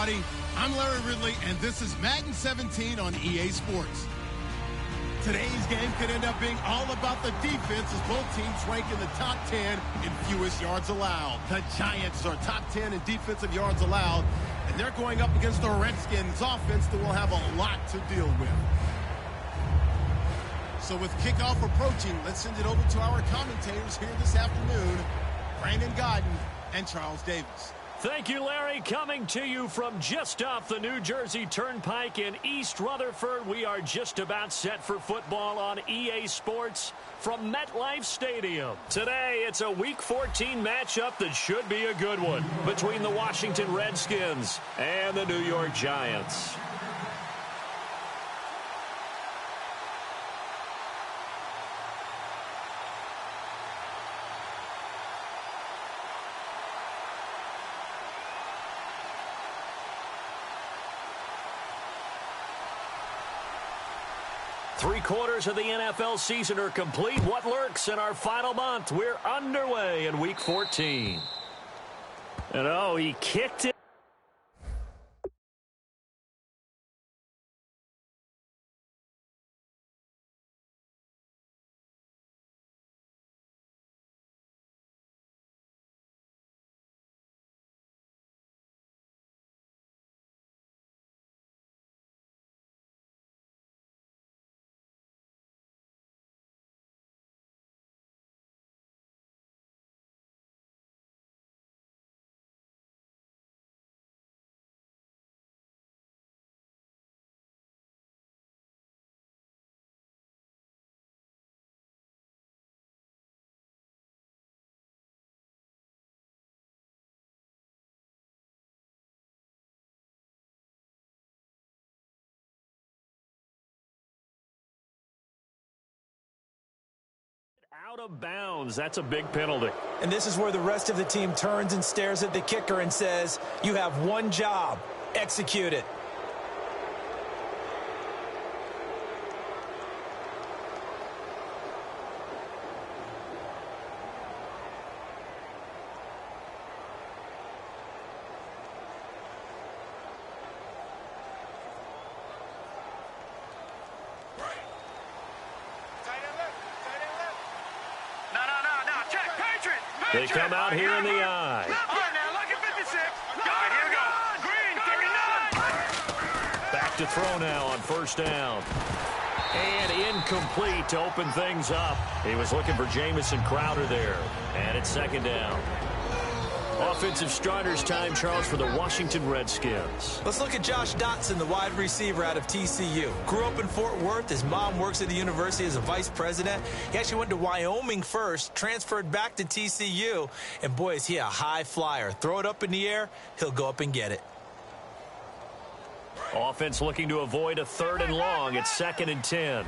everybody. I'm Larry Ridley, and this is Madden 17 on EA Sports. Today's game could end up being all about the defense as both teams rank in the top 10 in fewest yards allowed. The Giants are top 10 in defensive yards allowed, and they're going up against the Redskins offense that will have a lot to deal with. So with kickoff approaching, let's send it over to our commentators here this afternoon, Brandon Gaudin and Charles Davis. Thank you, Larry. Coming to you from just off the New Jersey Turnpike in East Rutherford, we are just about set for football on EA Sports from MetLife Stadium. Today, it's a Week 14 matchup that should be a good one between the Washington Redskins and the New York Giants. Three-quarters of the NFL season are complete. What lurks in our final month? We're underway in Week 14. And oh, he kicked it. Out of bounds. That's a big penalty. And this is where the rest of the team turns and stares at the kicker and says, you have one job. Execute it. They come out here in the eye. Back to throw now on first down. And incomplete to open things up. He was looking for Jamison Crowder there. And it's second down. Offensive starters time, Charles, for the Washington Redskins. Let's look at Josh Dotson, the wide receiver out of TCU. Grew up in Fort Worth. His mom works at the university as a vice president. He actually went to Wyoming first, transferred back to TCU, and boy, is he a high flyer. Throw it up in the air, he'll go up and get it. Offense looking to avoid a 3rd and long. It's 2nd and 10.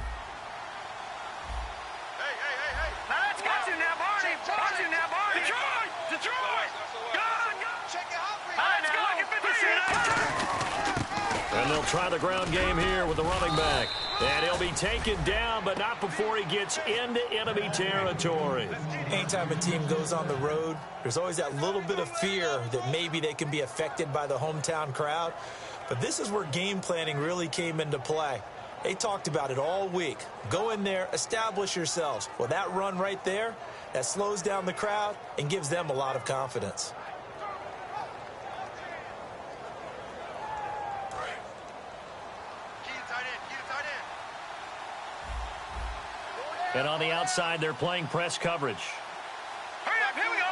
And they'll try the ground game here with the running back. And he'll be taken down, but not before he gets into enemy territory. Anytime a team goes on the road, there's always that little bit of fear that maybe they can be affected by the hometown crowd. But this is where game planning really came into play. They talked about it all week. Go in there, establish yourselves. Well, that run right there, that slows down the crowd and gives them a lot of confidence. And on the outside, they're playing press coverage. Hurry up, here we go.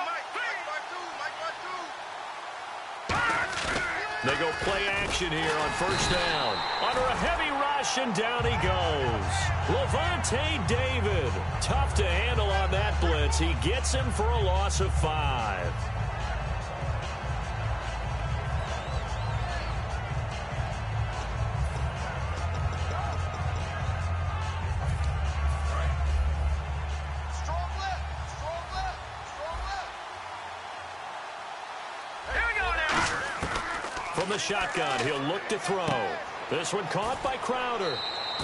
They go play action here on first down. Under a heavy rush, and down he goes. Lavonte David. Tough to handle on that blitz. He gets him for a loss of 5. From the shotgun, he'll look to throw. This one caught by Crowder.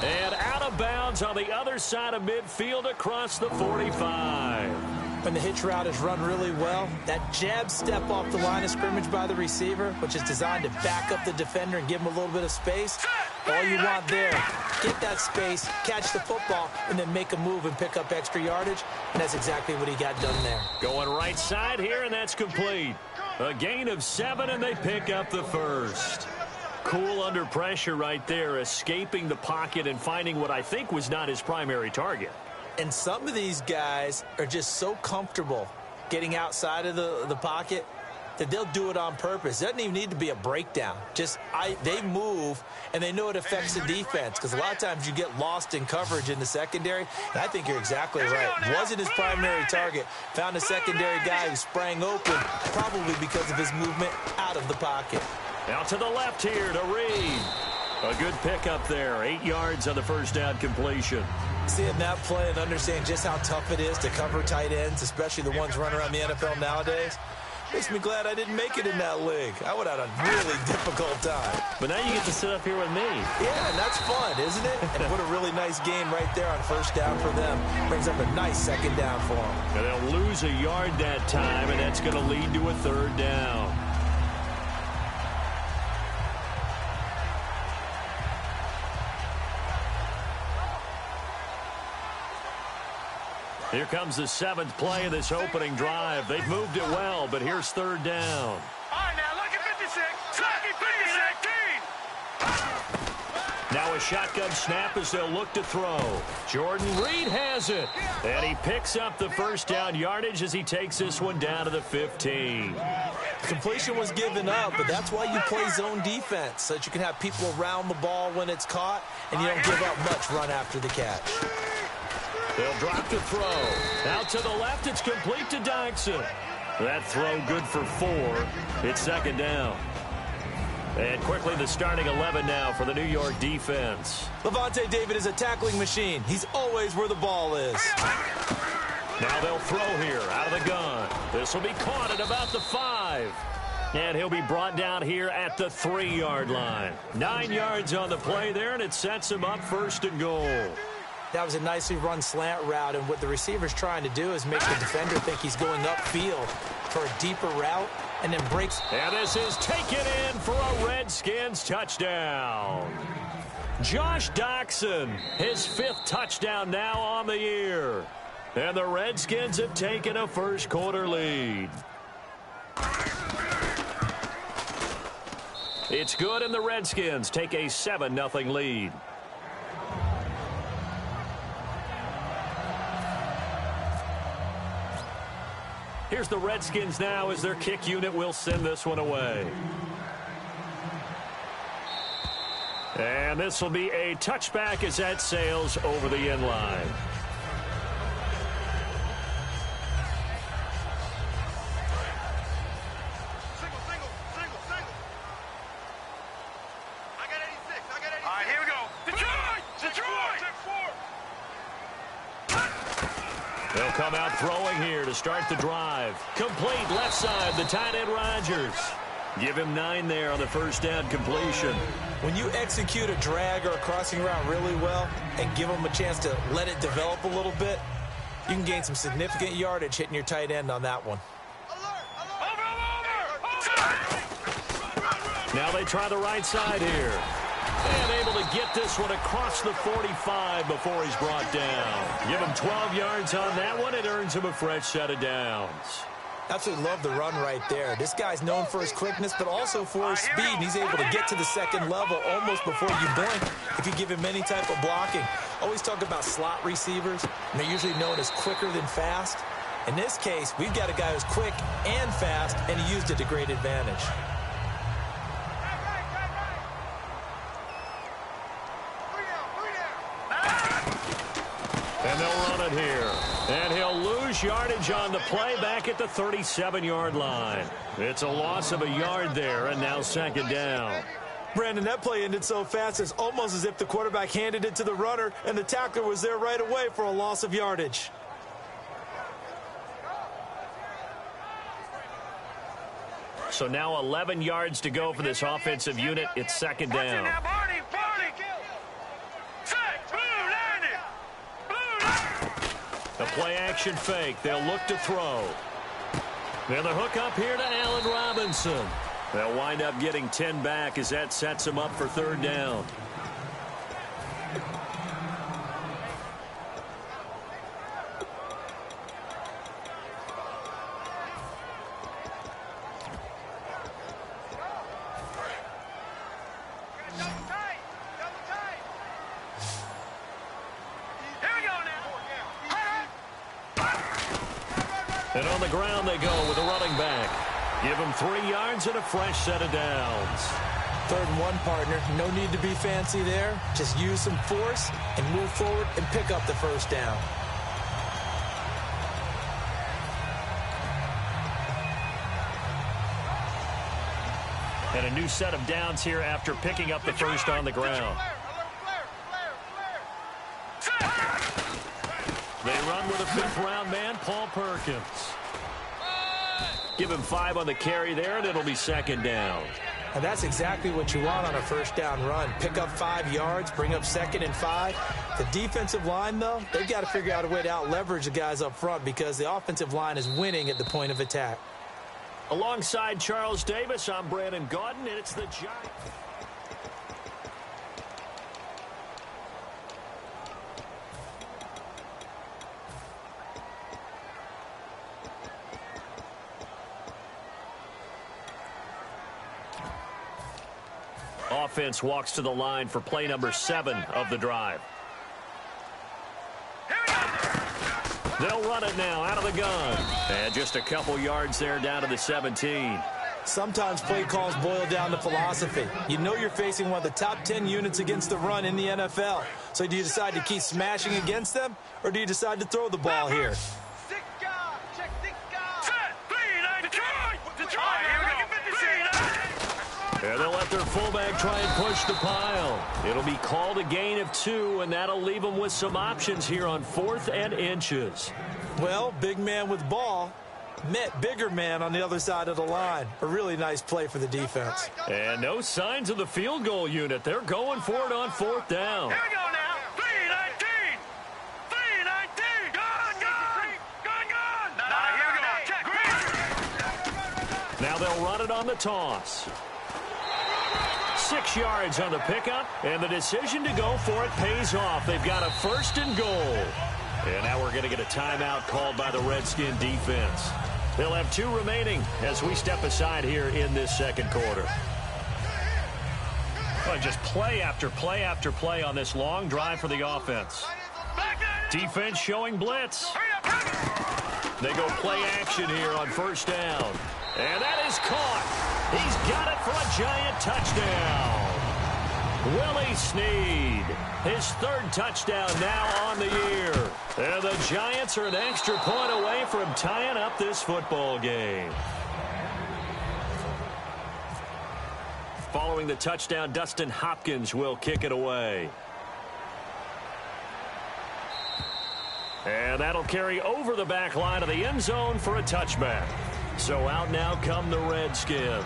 And out of bounds on the other side of midfield across the 45. when the hitch route is run really well, that jab step off the line of scrimmage by the receiver, which is designed to back up the defender and give him a little bit of space, all you want there, get that space, catch the football, and then make a move and pick up extra yardage, and that's exactly what he got done there. Going right side here, and that's complete. A gain of 7, and they pick up the first. Cool under pressure right there, escaping the pocket and finding what I think was not his primary target. And some of these guys are just so comfortable getting outside of the pocket that they'll do it on purpose. It doesn't even need to be a breakdown. They move, and they know it affects the defense, because a lot of times you get lost in coverage in the secondary, and I think you're exactly right. Wasn't his primary target. Found a secondary guy who sprang open, probably because of his movement out of the pocket. Out to the left here to Reed. A good pickup there. 8 yards on the first down completion. Seeing that play and understanding just how tough it is to cover tight ends, especially the ones running around the NFL nowadays, makes me glad I didn't make it in that league. I would have had a really difficult time. But now you get to sit up here with me. Yeah, and that's fun, isn't it? And what a really nice game right there on first down for them. Brings up a nice second down for them. And they'll lose a yard that time, and that's going to lead to a third down. Here comes the 7th play of this opening drive. They've moved it well, but here's third down. All right, now look at 56. Lucky 56. Now a shotgun snap as they'll look to throw. Jordan Reed has it. And he picks up the first down yardage as he takes this one down to the 15. Completion was given up, but that's why you play zone defense, so that you can have people around the ball when it's caught, and you don't give up much run after the catch. They'll drop to throw. Out to the left, it's complete to Dykson. That throw good for 4. It's second down. And quickly the starting 11 now for the New York defense. Lavonte David is a tackling machine. He's always where the ball is. Now they'll throw here out of the gun. This will be caught at about the 5. And he'll be brought down here at the 3-yard line. 9 yards on the play there, and it sets him up first and goal. That was a nicely run slant route, and what the receiver's trying to do is make the defender think he's going upfield for a deeper route, and then breaks. And this is taken in for a Redskins touchdown. Josh Doctson, his 5th touchdown now on the year. And the Redskins have taken a first-quarter lead. It's good, and the Redskins take a 7-0 lead. Here's the Redskins now as their kick unit will send this one away. And this will be a touchback as that sails over the end line. Single. I got 86. All right, here we go. Detroit! They'll come out throwing here to start the drive. Complete left side, the tight end Rodgers. Give him 9 there on the first down completion. When you execute a drag or a crossing route really well and give them a chance to let it develop a little bit, you can gain some significant yardage hitting your tight end on that one. Now they try the right side here. And able to get this one across the 45 before he's brought down. Give him 12 yards on that one. It earns him a fresh set of downs. Absolutely love the run right there. This guy's known for his quickness, but also for his speed. And he's able to get to the second level almost before you blink if you give him any type of blocking. Always talk about slot receivers, and they're usually known as quicker than fast. In this case, we've got a guy who's quick and fast, and he used it to great advantage. And they'll run it here. And he'll lose yardage on the play back at the 37-yard line. It's a loss of a yard there, and now second down. Brandon, that play ended so fast, it's almost as if the quarterback handed it to the runner, and the tackler was there right away for a loss of yardage. So now 11 yards to go for this offensive unit. It's second down. The play action fake. They'll look to throw. And the hook up here to Allen Robinson. They'll wind up getting 10 back as that sets them up for third down. And on the ground they go with a running back. Give him 3 yards and a fresh set of downs. 3rd and 1, partner. No need to be fancy there. Just use some force and move forward and pick up the first down. And a new set of downs here after picking up the first on the ground. They run with a 5th-round man, Paul Perkins. Give him 5 on the carry there, and it'll be 2nd down. And that's exactly what you want on a first down run. Pick up 5 yards, bring up 2nd and 5. The defensive line, though, they've got to figure out a way to out-leverage the guys up front because the offensive line is winning at the point of attack. Alongside Charles Davis, I'm Brandon Gaudin, and it's the Giants. Offense walks to the line for play number 7 of the drive. They'll run it now out of the gun. And just a couple yards there down to the 17. Sometimes play calls boil down to philosophy. You know you're facing one of the top 10 units against the run in the NFL. So do you decide to keep smashing against them, or do you decide to throw the ball here? And they'll let their fullback try and push the pile. It'll be called a gain of 2, and that'll leave them with some options here on 4th and inches. Well, big man with ball met bigger man on the other side of the line. A really nice play for the defense. And no signs of the field goal unit. They're going for it on 4th down. Here we go now. 3-19. 3-19. Gone. Here we go. Check. Now they'll run it on the toss. 6 yards on the pickup, and the decision to go for it pays off. They've got a 1st and goal. And now we're going to get a timeout called by the Redskin defense. They'll have 2 remaining as we step aside here in this 2nd quarter. Well, just play after play after play on this long drive for the offense. Defense showing blitz. They go play action here on 1st down. And that is caught. He's got it for a giant touchdown. Willie Snead, his 3rd touchdown now on the year. And the Giants are an extra point away from tying up this football game. Following the touchdown, Dustin Hopkins will kick it away. And that'll carry over the back line of the end zone for a touchback. So out now come the Redskins.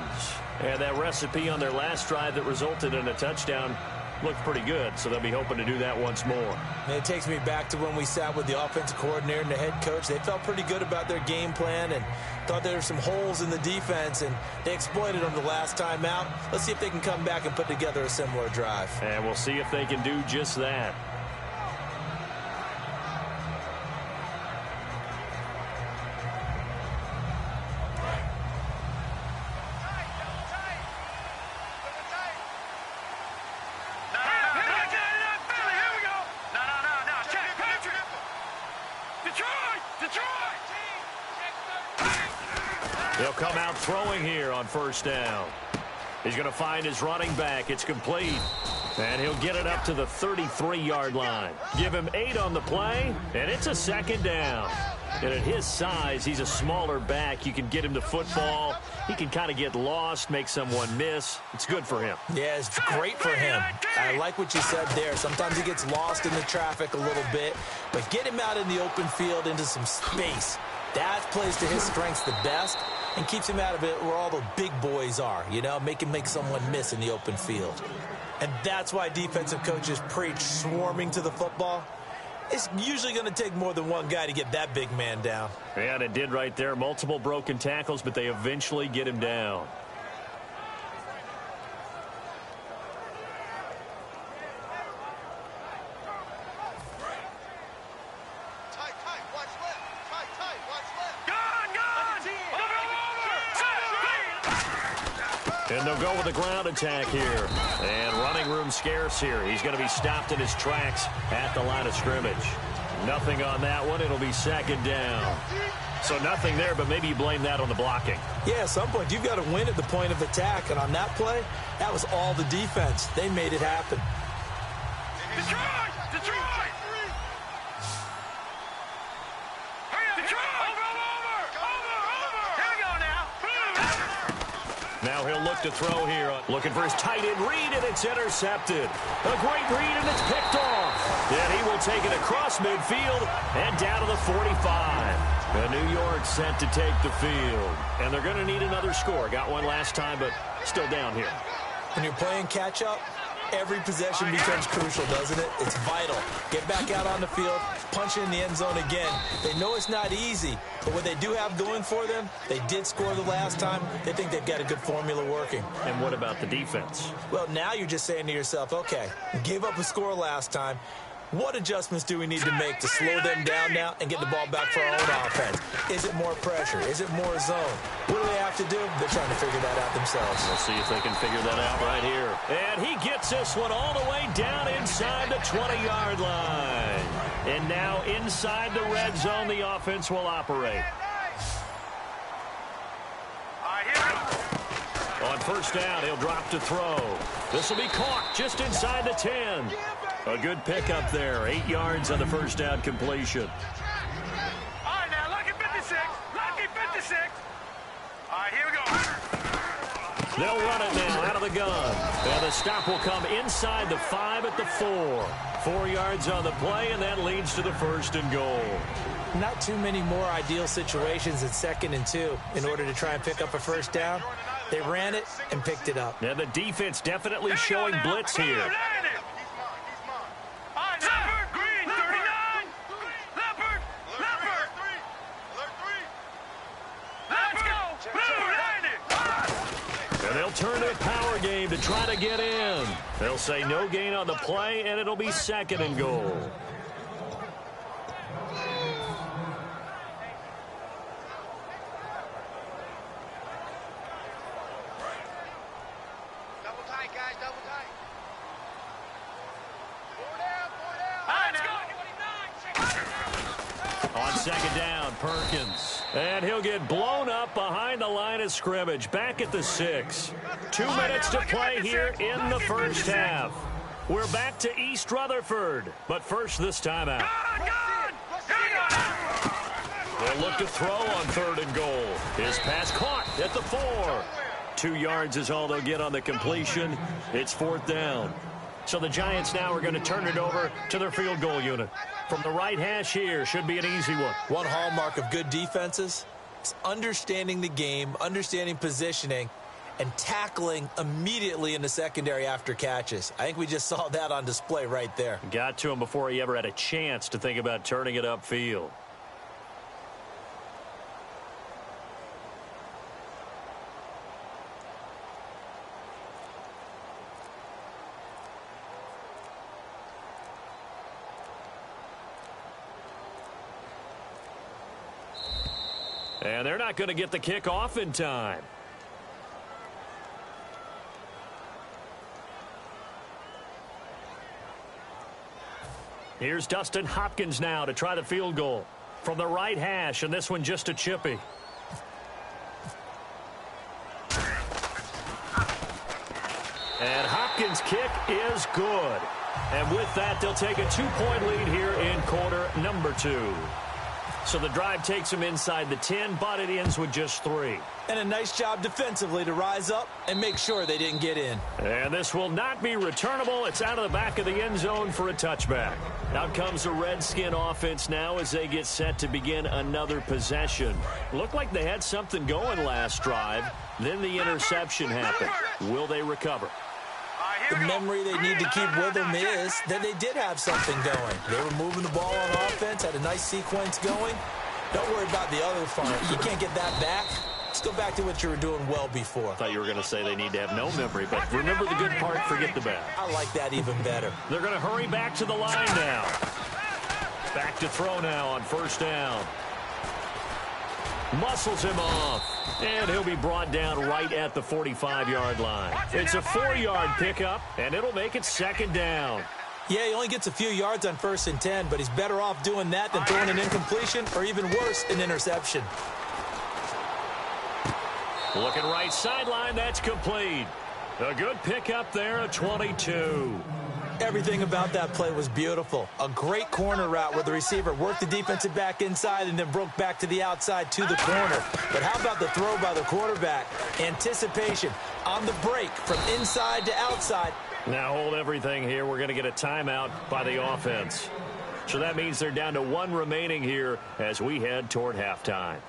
And that recipe on their last drive that resulted in a touchdown looked pretty good, so they'll be hoping to do that once more. And it takes me back to when we sat with the offensive coordinator and the head coach. They felt pretty good about their game plan and thought there were some holes in the defense, and they exploited them the last time out. Let's see if they can come back and put together a similar drive. And we'll see if they can do just that. They'll come out throwing here on 1st down. He's going to find his running back. It's complete. And he'll get it up to the 33-yard line. Give him 8 on the play, and it's a 2nd down. And at his size, he's a smaller back. You can get him the football. He can kind of get lost, make someone miss. It's good for him. Yeah, it's great for him. I like what you said there. Sometimes he gets lost in the traffic a little bit, but get him out in the open field into some space. That plays to his strengths the best and keeps him out of it where all the big boys are, you know, make someone miss in the open field. And that's why defensive coaches preach swarming to the football. It's usually going to take more than one guy to get that big man down. And it did right there. Multiple broken tackles, but they eventually get him down. And they'll go with a ground attack here. And running room scarce here. He's going to be stopped in his tracks at the line of scrimmage. Nothing on that one. It'll be second down. So nothing there, but maybe you blame that on the blocking. Yeah, at some point, you've got to win at the point of attack. And on that play, that was all the defense. They made it happen. Detroit! Detroit! Now he'll look to throw here. Looking for his tight end read, and it's intercepted. A great read, and it's picked off. And he will take it across midfield and down to the 45. And New York set to take the field. And they're going to need another score. Got one last time, but still down here. When you're playing catch-up, every possession becomes crucial, doesn't it? It's vital. Get back out on the field, punch it in the end zone again. They know it's not easy, but what they do have going for them, they did score the last time. They think they've got a good formula working. And what about the defense? Well, now you're just saying to yourself, okay, we gave up a score last time. What adjustments do we need to make to slow them down now and get the ball back for our own offense? Is it more pressure? Is it more zone? What do they have to do? They're trying to figure that out themselves. We'll see if they can figure that out right here. And he gets this one all the way down inside the 20-yard line. And now inside the red zone, the offense will operate. On first down, he'll drop to throw. This will be caught just inside the 10. A good pickup there. 8 yards on the first down completion. All right, now, lucky 56. Lucky 56. All right, here we go. They'll run it now out of the gun. And the stop will come inside the 5 at the 4. 4 yards on the play, and that leads to the first and goal. Not too many more ideal situations in 2nd and 2 in order to try and pick up a first down. They ran it and picked it up. And the defense definitely showing blitz here. And they'll turn to a power game to try to get in. They'll say no gain on the play, and it'll be 2nd and goal. On 2nd down, Perkins. And he'll get blown up behind the line of scrimmage. Back at the 6. 2 minutes to play here in the first half. We're back to East Rutherford. But first, this timeout. They'll look to throw on 3rd and goal. His pass caught at the 4. 2 yards is all they'll get on the completion. It's 4th down. So the Giants now are going to turn it over to their field goal unit. From the right hash here, should be an easy one. One hallmark of good defenses is understanding the game, understanding positioning, and tackling immediately in the secondary after catches. I think we just saw that on display right there. Got to him before he ever had a chance to think about turning it upfield. And they're not going to get the kick off in time. Here's Dustin Hopkins now to try the field goal from the right hash, and this one just a chippy. And Hopkins' kick is good. And with that, they'll take a 2-point lead here in quarter number 2. So the drive takes them inside the 10, but it ends with just 3. And a nice job defensively to rise up and make sure they didn't get in. And this will not be returnable. It's out of the back of the end zone for a touchback. Out comes the Redskin offense now as they get set to begin another possession. Looked like they had something going last drive. Then the interception happened. Will they recover? The memory they need to keep with them is that they did have something going. They were moving the ball on offense, had a nice sequence going. Don't worry about the other part. You can't get that back. Let's go back to what you were doing well before. I thought you were going to say they need to have no memory, but remember the good part, forget the bad. I like that even better. They're going to hurry back to the line now. Back to throw now on first down. Muscles him off, and he'll be brought down right at the 45-yard line. It's a 4-yard pickup, and it'll make it second down. Yeah, he only gets a few yards on 1st and 10, but he's better off doing that than throwing an incompletion or even worse, an interception. Looking right sideline, that's complete. A good pickup there at 22. Everything about that play was beautiful. A great corner route where the receiver worked the defensive back inside and then broke back to the outside to the corner. But how about the throw by the quarterback? Anticipation on the break from inside to outside. Now hold everything here. We're going to get a timeout by the offense. So that means they're down to 1 remaining here as we head toward halftime.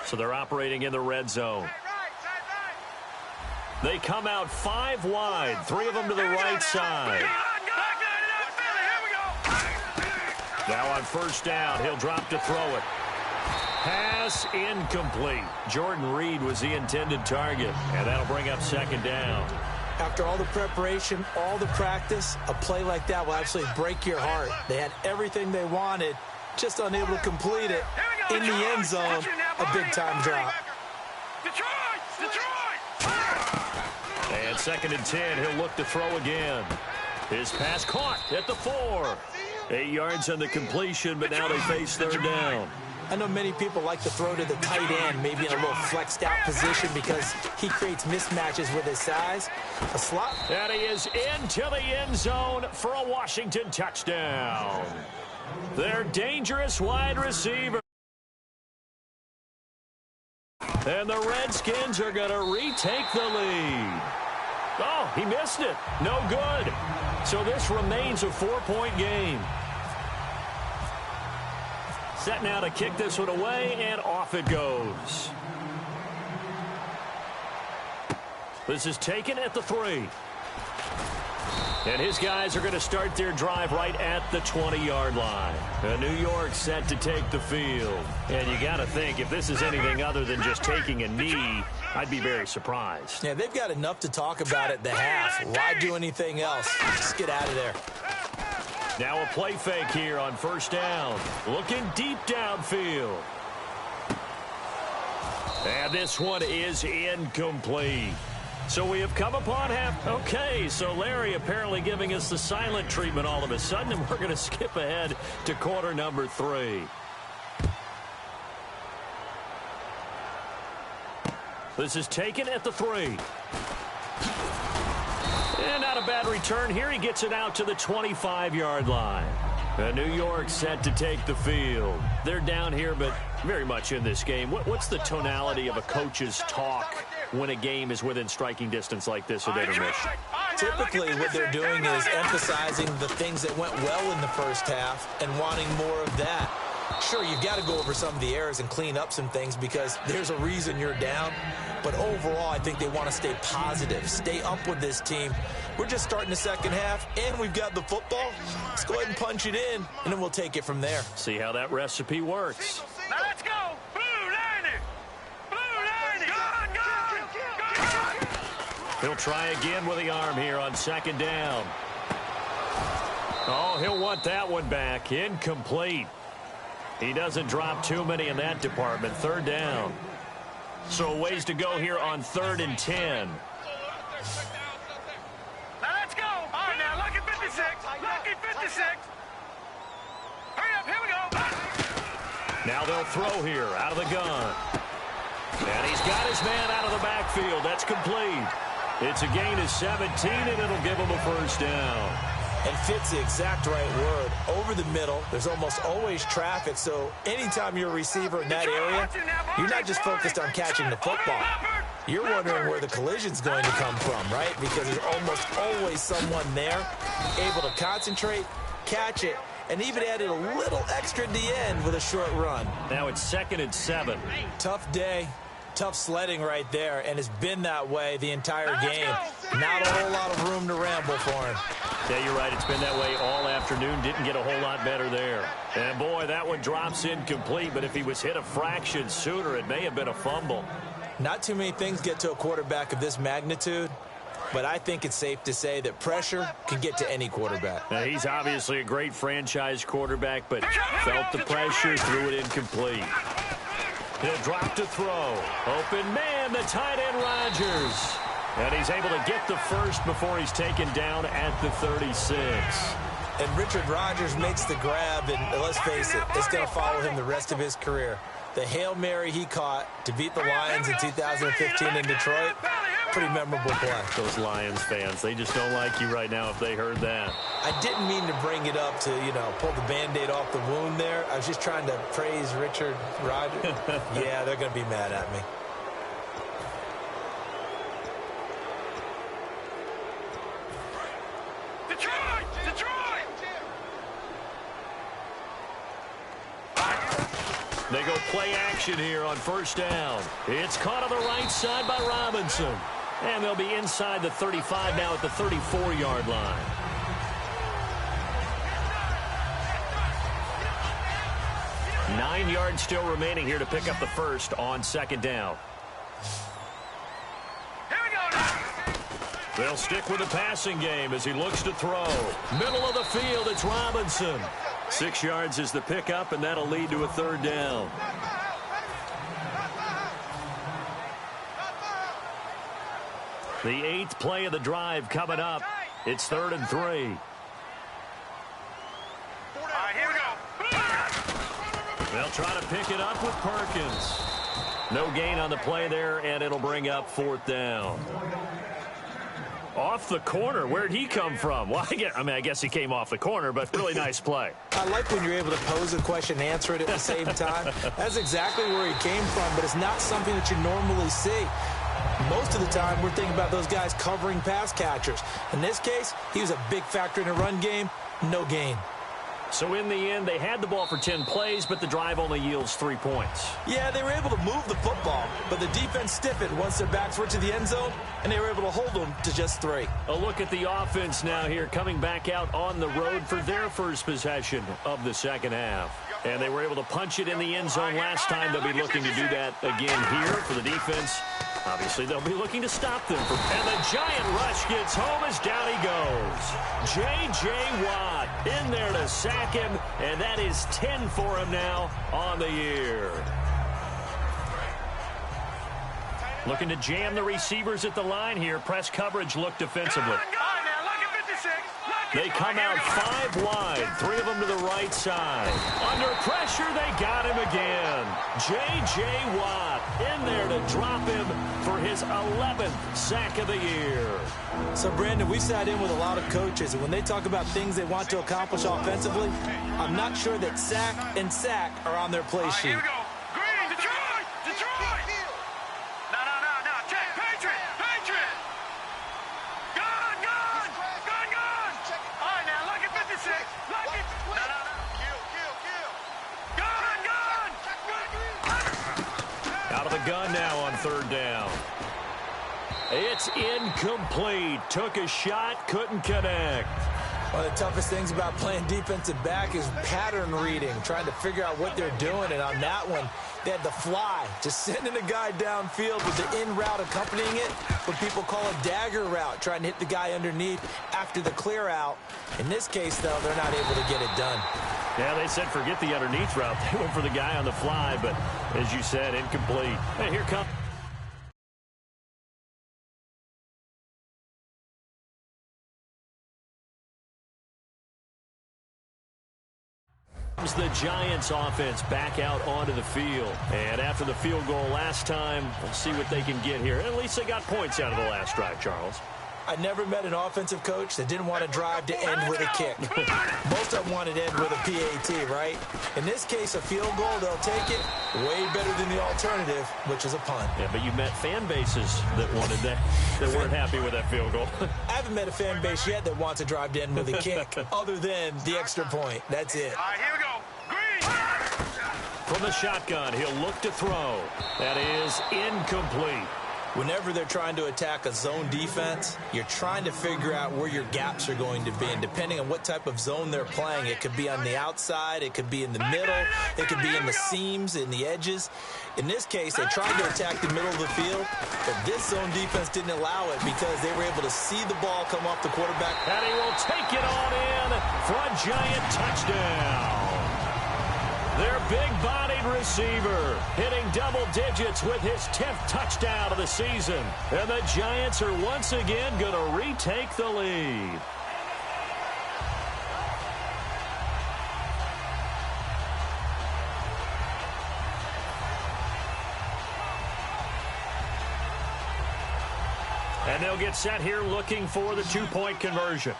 So they're operating in the red zone. They come out 5 wide, 3 of them to the right side. Now on first down, he'll drop to throw it. Pass incomplete. Jordan Reed was the intended target, and that'll bring up second down. After all the preparation, all the practice, a play like that will actually break your heart. They had everything they wanted, just unable to complete it. In the end zone, a big-time drop. And 2nd and 10, he'll look to throw again. His pass caught at the 4. 8 yards on the completion, but now they face third down. I know many people like to throw to the tight end, maybe in a little flexed out position because he creates mismatches with his size. A slot. And he is into the end zone for a Washington touchdown. Their dangerous wide receiver. And the Redskins are going to retake the lead. Oh, he missed it. No good. So this remains a 4-point game. Set now to kick this one away, and off it goes. This is taken at the 3. And his guys are going to start their drive right at the 20-yard line. New York set to take the field. And you got to think, if this is anything other than just taking a knee, I'd be very surprised. Yeah, they've got enough to talk about at the half. Why do anything else? Just get out of there. Now a play fake here on first down. Looking deep downfield. And this one is incomplete. So we have come upon half. Okay, so Larry apparently giving us the silent treatment all of a sudden, and we're going to skip ahead to quarter number 3. This is taken at the 3. And not a bad return here. He gets it out to the 25-yard line. And New York set to take the field. They're down here, but very much in this game. What's the tonality of a coach's talk when a game is within striking distance like this at intermission? Typically, what they're doing is emphasizing the things that went well in the first half and wanting more of that. Sure, you've got to go over some of the errors and clean up some things because there's a reason you're down. But overall, I think they want to stay positive, stay up with this team. We're just starting the second half, and we've got the football. Let's go ahead and punch it in, and then we'll take it from there. See how that recipe works. Now let's go. Blue 90. Blue 90. Go. He'll try again with the arm here on second down. Oh, he'll want that one back. Incomplete. He doesn't drop too many in that department. Third down. So ways to go here on 3rd and 10. Now let's go. All right, now, lucky 56. Lucky 56. Hurry up, here we go. Now they'll throw here out of the gun. And he's got his man out of the backfield. That's complete. It's a gain of 17, and it'll give him a first down. And fits the exact right word. Over the middle, there's almost always traffic, so anytime you're a receiver in that area, you're not just focused on catching the football. You're wondering where the collision's going to come from, right? Because there's almost always someone there able to concentrate, catch it, and even added a little extra at the end with a short run. Now it's 2nd and 7. Tough day, tough sledding right there, and it's been that way the entire game. Not a whole lot of room to ramble for him. Yeah, you're right. It's been that way all afternoon. Didn't get a whole lot better there. And, boy, that one drops incomplete, but if he was hit a fraction sooner, it may have been a fumble. Not too many things get to a quarterback of this magnitude, but I think it's safe to say that pressure can get to any quarterback. Now, he's obviously a great franchise quarterback, but felt the pressure, threw it incomplete. He'll drop to throw. Open man, the tight end Rodgers. And he's able to get the first before he's taken down at the 36. And Richard Rodgers makes the grab, and let's face it, it's going to follow him the rest of his career. The Hail Mary he caught to beat the Lions in 2015 in Detroit, pretty memorable play. Those Lions fans, they just don't like you right now if they heard that. I didn't mean to bring it up to, pull the Band-Aid off the wound there. I was just trying to praise Richard Rodgers. Yeah, they're going to be mad at me. They go play action here on first down. It's caught on the right side by Robinson. And they'll be inside the 35 now at the 34-yard line. Nine yards still remaining here to pick up the first on 2nd down. Here we go now. They'll stick with the passing game as he looks to throw. Middle of the field, it's Robinson. 6 yards is the pickup, and that'll lead to a 3rd down. The 8th play of the drive coming up. It's 3rd and 3. All right, here we go. They'll try to pick it up with Perkins. No gain on the play there, and it'll bring up 4th down. Off the corner. Where'd he come from? Well, I guess he came off the corner, but really nice play. I like when you're able to pose a question and answer it at the same time. That's exactly where he came from, but it's not something that you normally see. Most of the time, we're thinking about those guys covering pass catchers. In this case, he was a big factor in the run game. No gain. So in the end, they had the ball for 10 plays, but the drive only yields 3 points. Yeah, they were able to move the football, but the defense stiffened once their backs were to the end zone, and they were able to hold them to just 3. A look at the offense now here, coming back out on the road for their first possession of the 2nd half. And they were able to punch it in the end zone last time. They'll be looking to do that again here for the defense. Obviously, they'll be looking to stop them. And the giant rush gets home as down he goes. J.J. Watt in there to sack him, and that is 10 for him now on the year. Looking to jam the receivers at the line here. Press coverage look defensively. They come out 5 wide, 3 of them to the right side. Under pressure, they got him again. J.J. Watt in there to drop him for his 11th sack of the year. So, Brandon, we sat in with a lot of coaches, and when they talk about things they want to accomplish offensively, I'm not sure that sack and sack are on their play sheet. Here we go. Green, Detroit! Detroit! No. Check. Patriot! Gun! All right, now, look at 56. Look at... No. Gun! Out of the gun now on 3rd down. It's incomplete. Took a shot, couldn't connect. One of the toughest things about playing defensive back is pattern reading, trying to figure out what they're doing. And on that one, they had the fly, just sending a guy downfield with the in route accompanying it, what people call a dagger route, trying to hit the guy underneath after the clear out. In this case, though, they're not able to get it done. Yeah, they said forget the underneath route. They went for the guy on the fly, but as you said, incomplete. Hey, here comes the Giants offense back out onto the field. And after the field goal last time, we'll see what they can get here. At least they got points out of the last drive, Charles. I never met an offensive coach that didn't want to drive to end with a kick. Most of them wanted to end with a PAT, right? In this case, a field goal, they'll take it way better than the alternative, which is a punt. Yeah, but you met fan bases that wanted that weren't happy with that field goal. I haven't met a fan base yet that wants to drive to end with a kick other than the extra point. That's it. All right, here we go. Green! From the shotgun, he'll look to throw. That is incomplete. Whenever they're trying to attack a zone defense, you're trying to figure out where your gaps are going to be. And depending on what type of zone they're playing, it could be on the outside, it could be in the middle, it could be in the seams, in the edges. In this case, they tried to attack the middle of the field, but this zone defense didn't allow it because they were able to see the ball come off the quarterback. And he will take it on in for a giant touchdown. Their big-bodied receiver hitting double digits with his 10th touchdown of the season. And the Giants are once again going to retake the lead. And they'll get set here looking for the two-point conversion.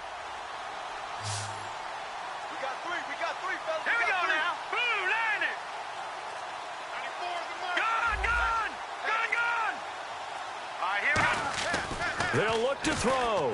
They'll look to throw.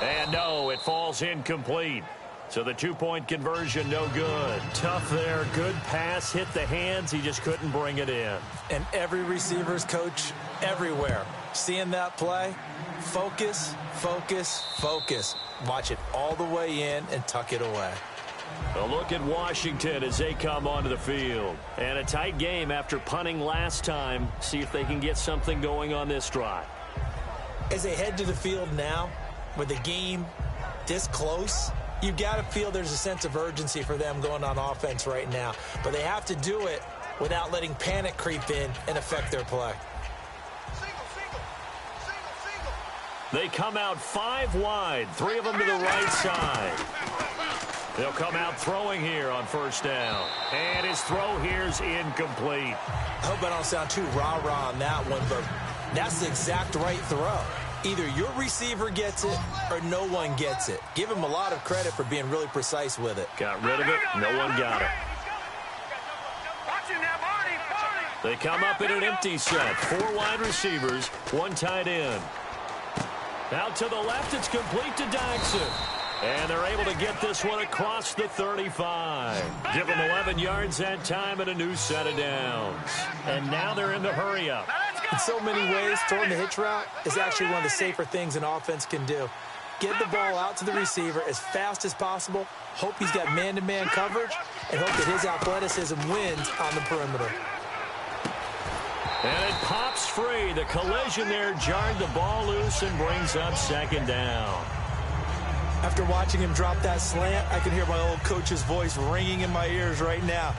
And no, it falls incomplete. So the two-point conversion, no good. Tough there. Good pass. Hit the hands. He just couldn't bring it in. And every receiver's coach everywhere. Seeing that play, focus, focus, focus. Watch it all the way in and tuck it away. A look at Washington as they come onto the field. And a tight game after punting last time. See if they can get something going on this drive. As they head to the field now, with the game this close, you've got to feel there's a sense of urgency for them going on offense right now. But they have to do it without letting panic creep in and affect their play. They come out 5 wide, 3 of them to the right side. They'll come out throwing here on first down. And his throw here's incomplete. I hope I don't sound too rah-rah on that one, but that's the exact right throw. Either your receiver gets it or no one gets it. Give him a lot of credit for being really precise with it. Got rid of it. No one got it. They come up in an empty set. 4 wide receivers, 1 tight end. Out to the left, it's complete to Dodson. And they're able to get this one across the 35. Give them 11 yards that time and a new set of downs. And now they're in the hurry-up. In so many ways, throwing the hitch route is actually one of the safer things an offense can do. Get the ball out to the receiver as fast as possible, hope he's got man-to-man coverage, and hope that his athleticism wins on the perimeter. And it pops free. The collision there jarred the ball loose and brings up second down. After watching him drop that slant, I can hear my old coach's voice ringing in my ears right now.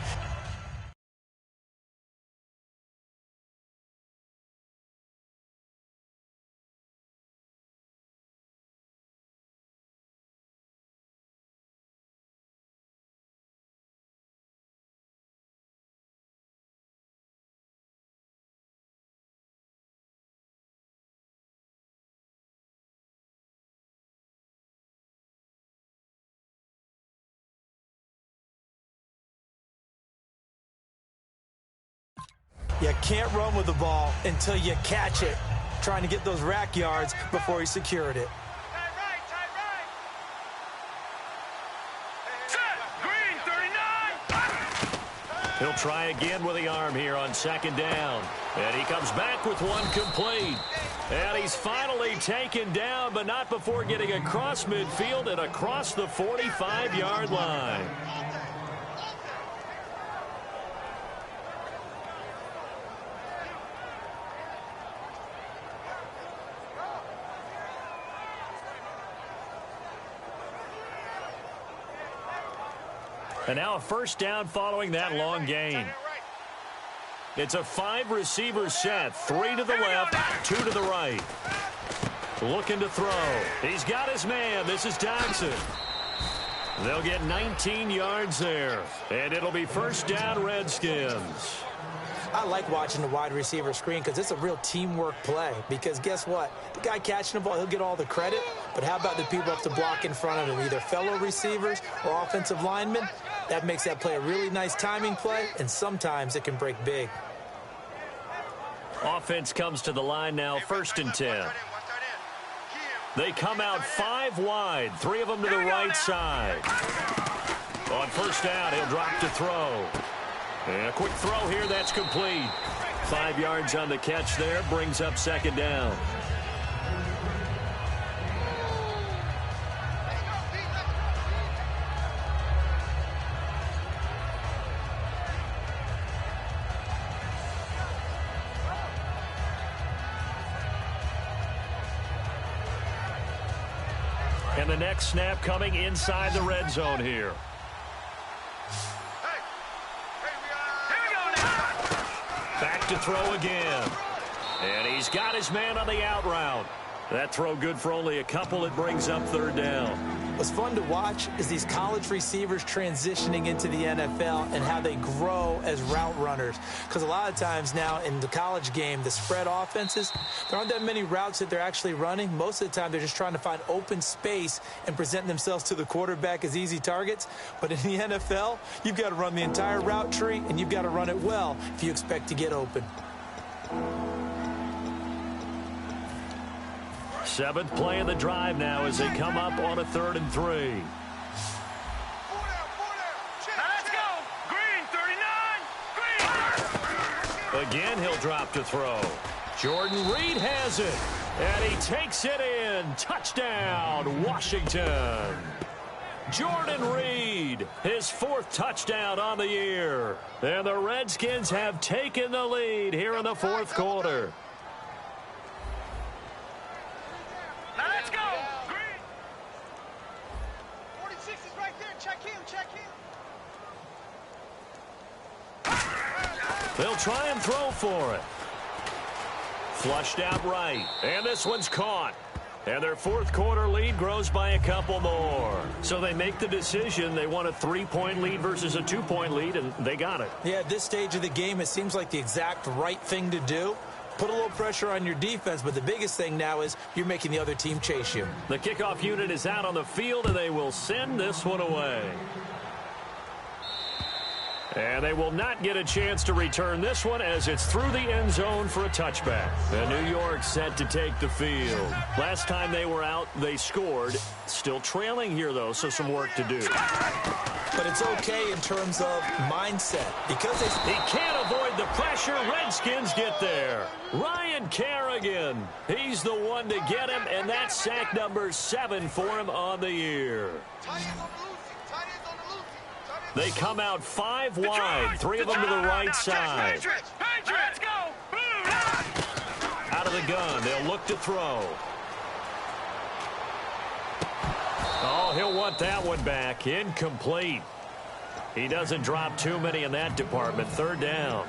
You can't run with the ball until you catch it. Trying to get those rack yards before he secured it. He'll try again with the arm here on second down. And he comes back with one complete. And he's finally taken down, but not before getting across midfield and across the 45-yard line. And now a first down following that long gain. It's a 5-receiver set. 3 to the left, 2 to the right. Looking to throw. He's got his man. This is Dodson. They'll get 19 yards there. And it'll be first down, Redskins. I like watching the wide receiver screen because it's a real teamwork play. Because guess what? The guy catching the ball, he'll get all the credit. But how about the people up to block in front of him, either fellow receivers or offensive linemen? That makes that play a really nice timing play, and sometimes it can break big. Offense comes to the line now, 1st and 10. They come out 5 wide, 3 of them to the right side. On 1st down, he'll drop to throw. And a quick throw here, that's complete. 5 yards on the catch there, brings up 2nd down. And the next snap coming inside the red zone here. Back to throw again. And he's got his man on the out route. That throw good for only a couple. It brings up 3rd down. What's fun to watch is these college receivers transitioning into the NFL and how they grow as route runners. Because a lot of times now in the college game, the spread offenses, there aren't that many routes that they're actually running. Most of the time, they're just trying to find open space and present themselves to the quarterback as easy targets. But in the NFL, you've got to run the entire route tree, and you've got to run it well if you expect to get open. 7th play of the drive now as they come up on a 3rd and 3. Let's go. Green, 39. Green. Again, he'll drop to throw. Jordan Reed has it. And he takes it in. Touchdown, Washington. Jordan Reed, his 4th touchdown on the year. And the Redskins have taken the lead here in the 4th quarter. Let's go. Green. 46 is right there. Check him. Check him. They'll try and throw for it. Flushed out right. And this one's caught. And their 4th quarter lead grows by a couple more. So they make the decision. They want a 3-point lead versus a 2-point lead, and they got it. Yeah, at this stage of the game, it seems like the exact right thing to do. Put a little pressure on your defense, but the biggest thing now is you're making the other team chase you. The kickoff unit is out on the field, and they will send this one away. And they will not get a chance to return this one as it's through the end zone for a touchback. And New York set to take the field. Last time they were out, they scored. Still trailing here, though, so some work to do. But it's okay in terms of mindset because he can't avoid the pressure. Redskins get there. Ryan Kerrigan, he's the one to get him, and that's sack number 7 for him on the year. They come out 5 wide, 3 of them to the right side. Let's go. Out of the gun, they'll look to throw. Oh, he'll want that one back. Incomplete. He doesn't drop too many in that department. 3rd down.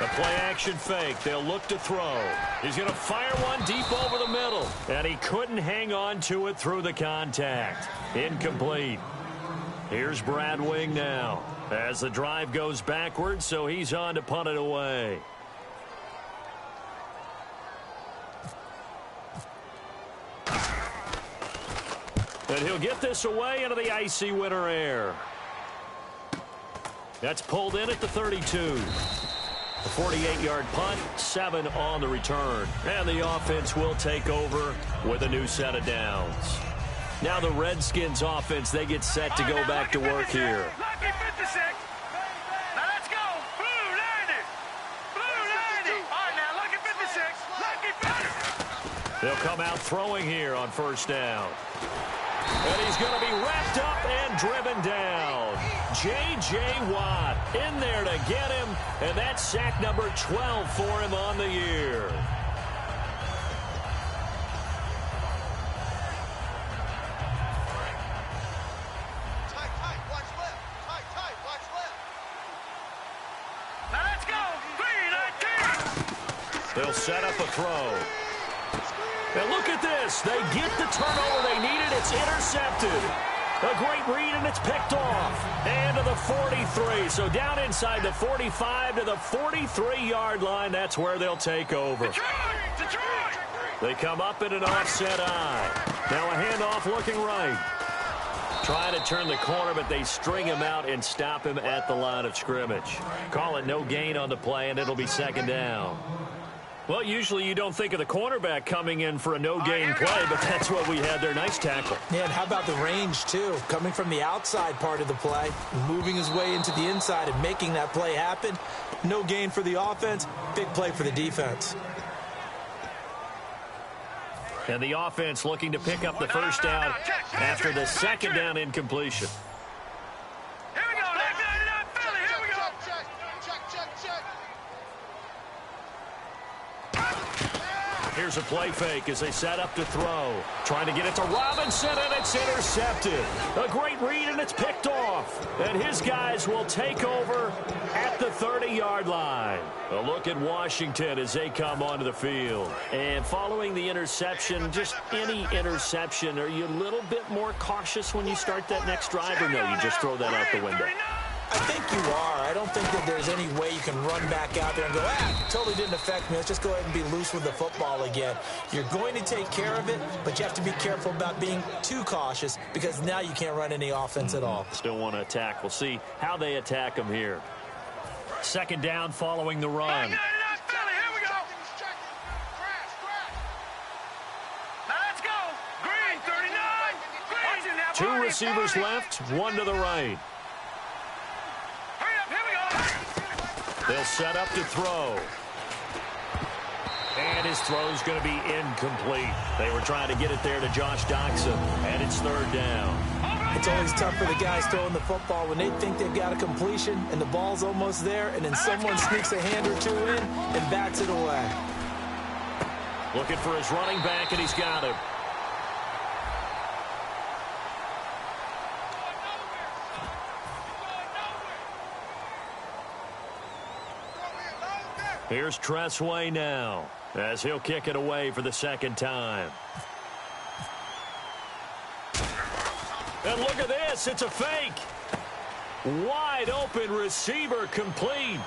A play-action fake. They'll look to throw. He's going to fire one deep over the middle. And he couldn't hang on to it through the contact. Incomplete. Here's Brad Wing now as the drive goes backwards, so he's on to punt it away. And he'll get this away into the icy winter air. That's pulled in at the 32. A 48-yard punt, 7 on the return. And the offense will take over with a new set of downs. Now the Redskins offense, they get set to go back to work here. Lucky 56. Now let's go. Blue 90. Blue 90. All right, now lucky 56. Lucky 50. They'll come out throwing here on 1st down. And he's going to be wrapped up and driven down. J.J. Watt in there to get him, and that's sack number 12 for him on the year. Tight, watch left. Tight, watch left. Now let's go. Green 19. They'll set up a throw. And look at this. They get the turnover they needed. It's intercepted. A great read, and it's picked off. And to the 43. So down inside the 45 to the 43-yard line. That's where they'll take over. Detroit! They come up in an offset eye. Now a handoff looking right. Trying to turn the corner, but they string him out and stop him at the line of scrimmage. Call it no gain on the play, and it'll be second down. Well, usually you don't think of the cornerback coming in for a no-gain play, but that's what we had there. Nice tackle. Yeah, and how about the range, too? Coming from the outside part of the play, moving his way into the inside and making that play happen. No gain for the offense, big play for the defense. And the offense looking to pick up the first down after the second down incompletion. Here we go, Philly, here we go. Here's a play fake as they set up to throw. Trying to get it to Robinson, and it's intercepted. A great read, and it's picked off. And his guys will take over at the 30-yard line. A look at Washington as they come onto the field. And following the interception, just any interception, are you a little bit more cautious when you start that next drive, or no, you just throw that out the window? I think you are. I don't think that there's any way you can run back out there and go, totally didn't affect me. Let's just go ahead and be loose with the football again. You're going to take care of it, but you have to be careful about being too cautious because now you can't run any offense at all. Still want to attack. We'll see how they attack them here. Second down following the run. Two receivers left, one to the right. They'll set up to throw. And his throw's going to be incomplete. They were trying to get it there to Josh Doxson, and it's third down. It's always tough for the guys throwing the football when they think they've got a completion and the ball's almost there, and then someone sneaks a hand or two in and bats it away. Looking for his running back, and he's got him. Here's Tressway now as he'll kick it away for the second time. And look at this. It's a fake. Wide open receiver complete.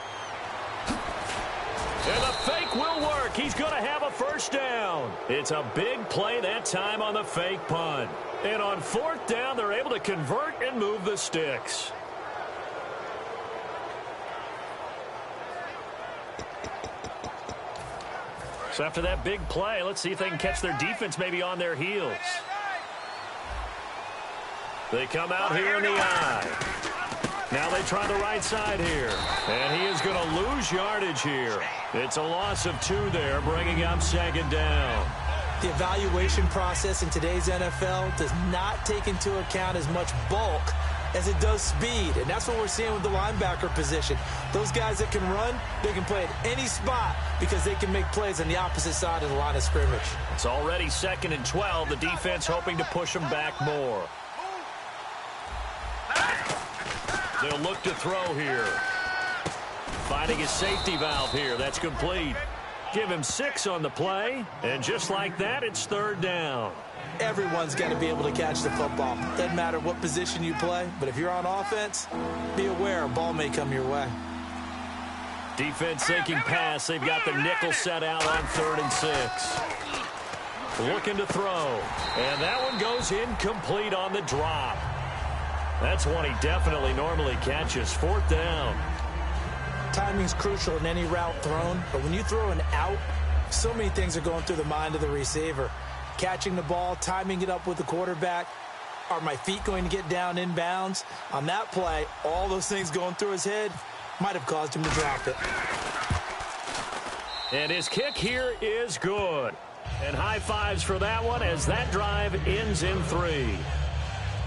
And the fake will work. He's going to have a first down. It's a big play that time on the fake punt. And on fourth down, they're able to convert and move the sticks. So after that big play, let's see if they can catch their defense maybe on their heels. They come out here in the eye. Now they try the right side here. And he is going to lose yardage here. It's a loss of 2 there, bringing up second down. The evaluation process in today's NFL does not take into account as much bulk as it does speed, and that's what we're seeing with the linebacker position. Those guys that can run, they can play at any spot because they can make plays on the opposite side of the line of scrimmage. It's already 2nd and 12. The defense hoping to push them back more. They'll look to throw here. Finding his safety valve here. That's complete. Give him 6 on the play, and just like that, it's third down. Everyone's got to be able to catch the football. Doesn't matter what position you play, but if you're on offense, be aware a ball may come your way. Defense sinking pass. They've got the nickel set out on 3rd and 6. Looking to throw. And that one goes incomplete on the drop. That's one he definitely normally catches. 4th down. Timing's crucial in any route thrown, but when you throw an out, so many things are going through the mind of the receiver. Catching the ball, timing it up with the quarterback. Are my feet going to get down inbounds? On that play, all those things going through his head might have caused him to drop it. And his kick here is good. And high fives for that one as that drive ends in 3.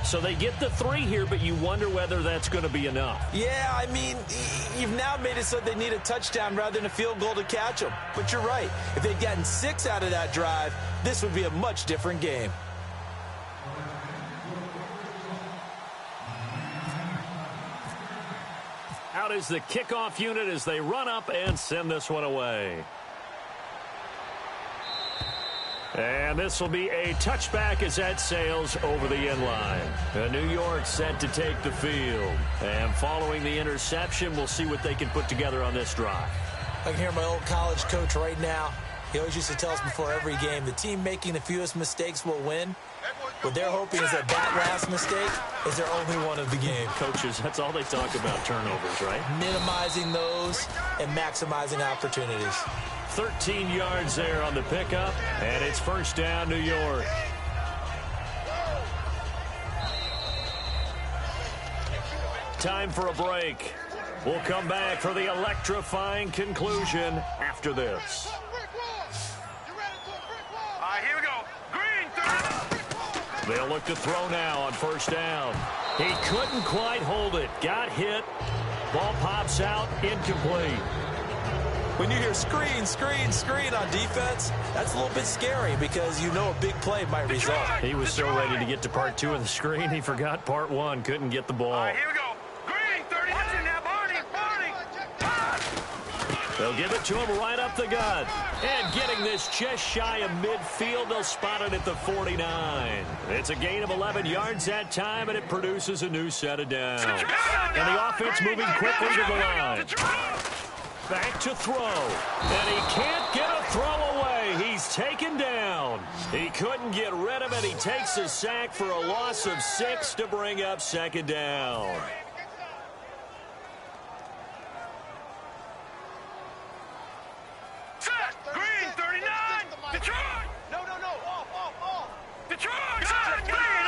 So they get the 3 here, but you wonder whether that's going to be enough. Yeah, I mean, you've now made it so they need a touchdown rather than a field goal to catch them. But you're right. If they'd gotten 6 out of that drive, this would be a much different game. Out is the kickoff unit as they run up and send this one away. And this will be a touchback as that sails over the end line. New York set to take the field. And following the interception, we'll see what they can put together on this drive. I can hear my old college coach right now. He always used to tell us before every game, the team making the fewest mistakes will win. What they're hoping is that last mistake is their only one of the game. Coaches, that's all they talk about, turnovers, right? Minimizing those and maximizing opportunities. 13 yards there on the pickup, and it's first down, New York. Time for a break. We'll come back for the electrifying conclusion after this. Here we go. Green, They'll look to throw now on first down. He couldn't quite hold it. Got hit. Ball pops out. Incomplete. When you hear screen, screen, screen on defense, that's a little bit scary because you know a big play might result. He was so ready to get to part 2 of the screen, he forgot part 1. Couldn't get the ball. here we go. Green, 30. Watch it now, Barney. They'll give it to him right up the gut. And getting this just shy of midfield, they'll spot it at the 49. It's a gain of 11 yards that time, and it produces a new set of downs. And the offense moving quickly to the line. Back to throw. And he can't get a throw away. He's taken down. He couldn't get rid of it. He takes a sack for a loss of 6 to bring up second down. Green, 39. Detroit. No. Off. Detroit. Green,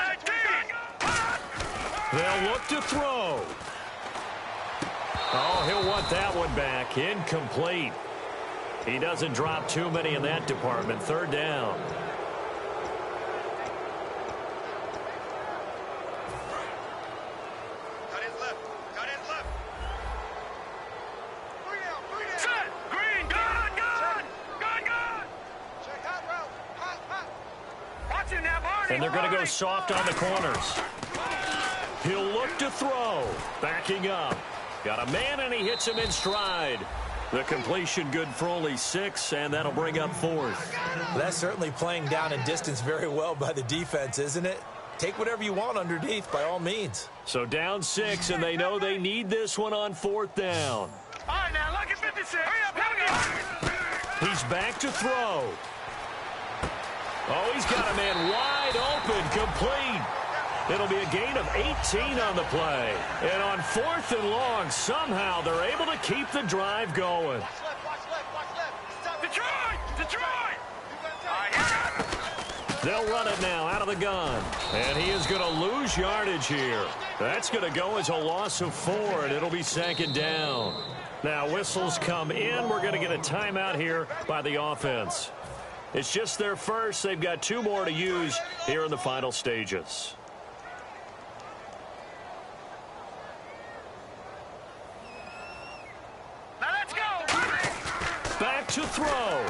19. They'll look to throw. Oh, he'll want that one back. Incomplete. He doesn't drop too many in that department. Third down. Cut his left. Set. Green, gun. Check hot route. Hot. Watch him now, Barney. And they're going to go soft on the corners. He'll look to throw. Backing up. Got a man, and he hits him in stride. The completion good for only 6, and that'll bring up 4th. That's certainly playing down and distance very well by the defense, isn't it? Take whatever you want underneath, by all means. So down 6, and they know they need this one on 4th down. All right, now, look at 56. Hurry up. He's back to throw. Oh, he's got a man wide open, complete. It'll be a gain of 18 on the play. And on 4th and long, somehow they're able to keep the drive going. Watch left. Detroit. They'll run it now out of the gun. And he is going to lose yardage here. That's going to go as a loss of 4, and it'll be second down. Now whistles come in. We're going to get a timeout here by the offense. It's just their first. They've got 2 more to use here in the final stages. Back to throw.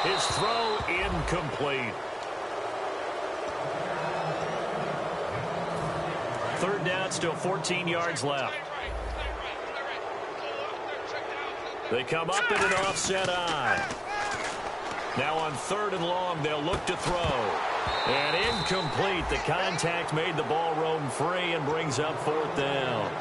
His throw incomplete. Third down, still 14 yards left. They come up in an offset eye. Now on 3rd and long, they'll look to throw. And incomplete. The contact made the ball roam free and brings up 4th down.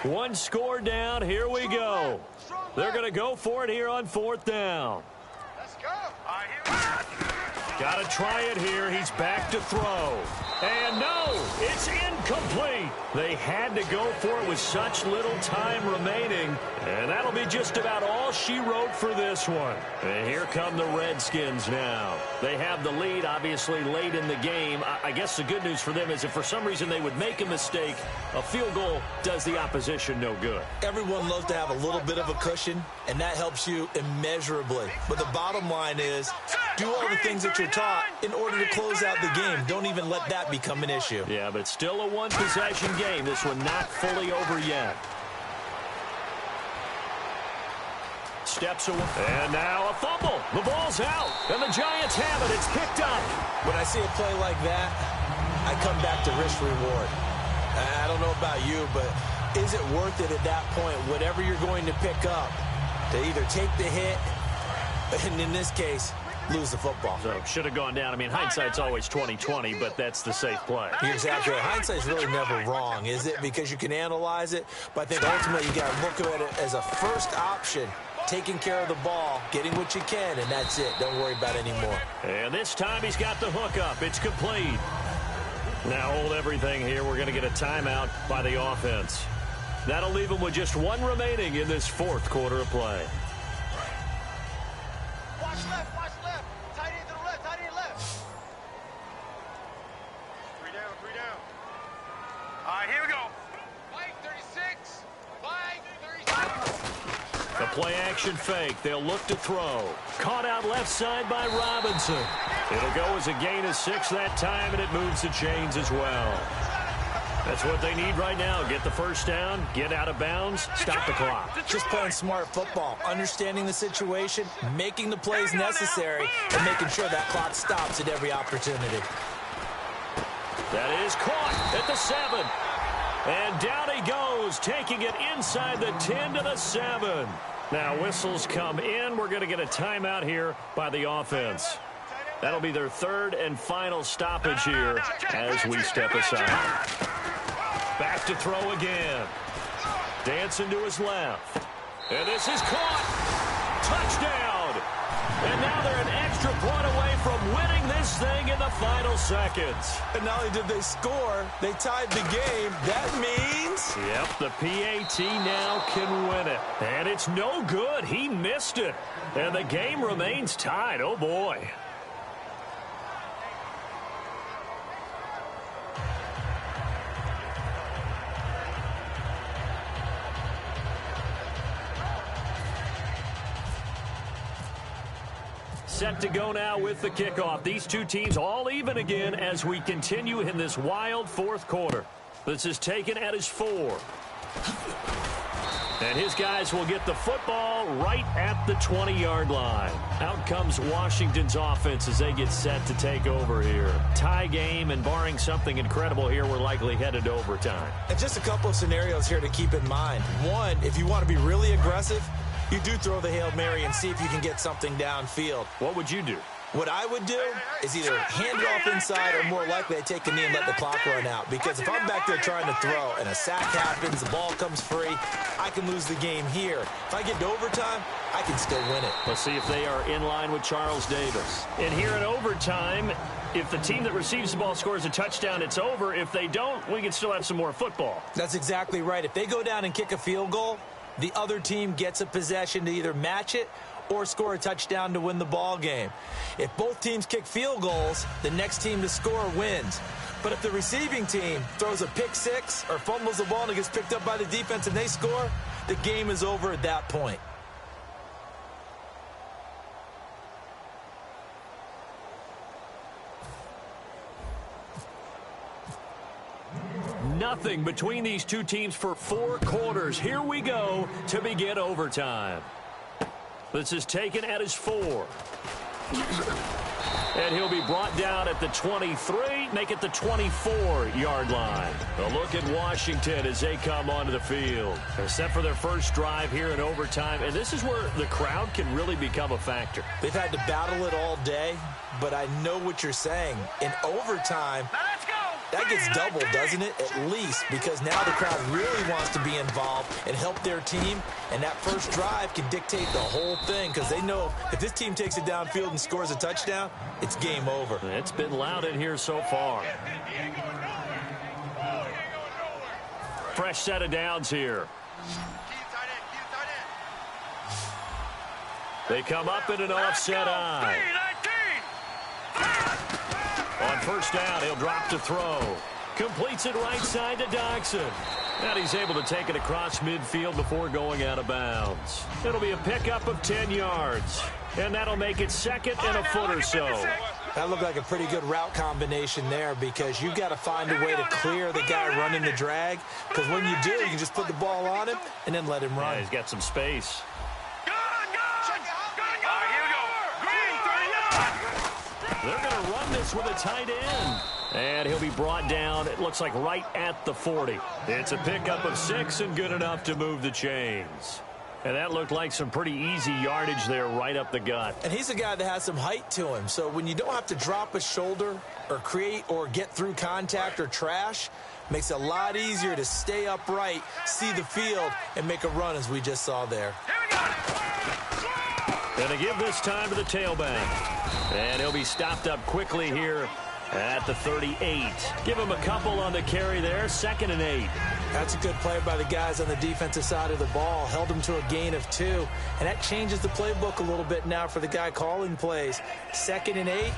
One score down. Here we go. They're going to go for it here on 4th down. Let's go. Got to try it here. He's back to throw. And no, it's incomplete. They had to go for it with such little time remaining. And that'll be just about all she wrote for this one. And here come the Redskins now. They have the lead, obviously, late in the game. I guess the good news for them is if for some reason they would make a mistake, a field goal does the opposition no good. Everyone loves to have a little bit of a cushion, and that helps you immeasurably. But the bottom line is Do all the things that you're taught in order to close out the game. Don't even let that become an issue. Yeah, but still a one-possession game. This one not fully over yet. Steps away. And now a fumble. The ball's out. And the Giants have it. It's picked up. When I see a play like that, I come back to risk reward. I don't know about you, but is it worth it at that point, whatever you're going to pick up, to either take the hit, and in this case, lose the football? So should have gone down. I mean, hindsight's always 20/20, but that's the safe play. You're exactly right. Hindsight's really never wrong, is it? Because you can analyze it, but I think ultimately you got to look at it as a first option. Taking care of the ball, getting what you can, and that's it. Don't worry about it anymore. And this time he's got the hook up. It's complete. Now hold everything here. We're going to get a timeout by the offense. That'll leave them with just one remaining in this fourth quarter of play. Watch left. Tight end to the left, tight end left. Three down. All right, here we go. 536. 536. The play-action fake. They'll look to throw. Caught out left side by Robinson. It'll go as a gain of 6 that time, and it moves the chains as well. That's what they need right now. Get the first down, get out of bounds, stop the clock. Just playing smart football, understanding the situation, making the plays necessary, and making sure that clock stops at every opportunity. That is caught at the 7. And down he goes, taking it inside the 10 to the 7. Now whistles come in. We're going to get a timeout here by the offense. That'll be their third and final stoppage here as we step aside. Back to throw again. Dancing to his left. And this is caught. Touchdown. And now they're an extra point away from winning this thing in the final seconds. And not only did they score, they tied the game. That means... Yep, the PAT now can win it. And it's no good. He missed it. And the game remains tied. Oh, boy. Set to go now with the kickoff. These two teams all even again as we continue in this wild fourth quarter. This is taken at his 4. And his guys will get the football right at the 20-yard line. Out comes Washington's offense as they get set to take over here. Tie game, and barring something incredible here, we're likely headed to overtime. And just a couple of scenarios here to keep in mind. One, if you want to be really aggressive, you do throw the Hail Mary and see if you can get something downfield. What would you do? What I would do is either hand it off inside or more likely I take a knee and let the clock run out. Because if I'm back there trying to throw and a sack happens, the ball comes free, I can lose the game here. If I get to overtime, I can still win it. Let's see if they are in line with Charles Davis. And here in overtime, if the team that receives the ball scores a touchdown, it's over. If they don't, we can still have some more football. That's exactly right. If they go down and kick a field goal, the other team gets a possession to either match it or score a touchdown to win the ball game. If both teams kick field goals, the next team to score wins. But if the receiving team throws a pick 6 or fumbles the ball and it gets picked up by the defense and they score, the game is over at that point. Nothing between these two teams for 4 quarters. Here we go to begin overtime. This is taken at his 4. And he'll be brought down at the 23, make it the 24-yard line. A look at Washington as they come onto the field. They're set for their first drive here in overtime, and this is where the crowd can really become a factor. They've had to battle it all day, but I know what you're saying. In overtime, that gets doubled, doesn't it? At least, because now the crowd really wants to be involved and help their team, and that first drive can dictate the whole thing because they know if this team takes it downfield and scores a touchdown, it's game over. It's been loud in here so far. Fresh set of downs here. They come up in an offset eye. On first down, he'll drop to throw. Completes it right side to Doxson. And he's able to take it across midfield before going out of bounds. It'll be a pickup of 10 yards. And that'll make it second and a foot or so. That looked like a pretty good route combination there because you've got to find a way to clear the guy running the drag. Because when you do, you can just put the ball on him and then let him run. Yeah, he's got some space. They're going to run this with a tight end. And he'll be brought down, it looks like right at the 40. It's a pickup of 6 and good enough to move the chains. And that looked like some pretty easy yardage there right up the gut. And he's a guy that has some height to him. So when you don't have to drop a shoulder or create or get through contact or trash, makes it a lot easier to stay upright, see the field, and make a run as we just saw there. Going to give this time to the tailback. And he'll be stopped up quickly here at the 38. Give him a couple on the carry there, 2nd and 8. That's a good play by the guys on the defensive side of the ball. Held him to a gain of 2. And that changes the playbook a little bit now for the guy calling plays. 2nd and 8.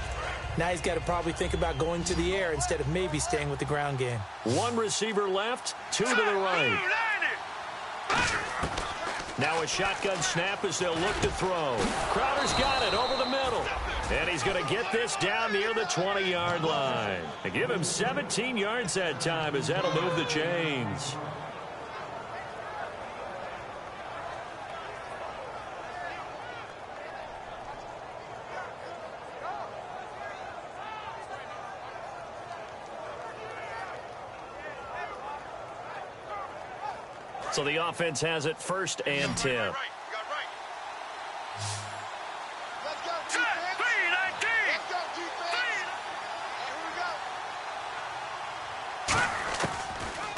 Now he's got to probably think about going to the air instead of maybe staying with the ground game. 1 receiver left, 2 to the right. Now a shotgun snap as they'll look to throw. Crowder's got it over the middle. And he's going to get this down near the 20-yard line. And give him 17 yards that time as that'll move the chains. So the offense has it 1st and 10.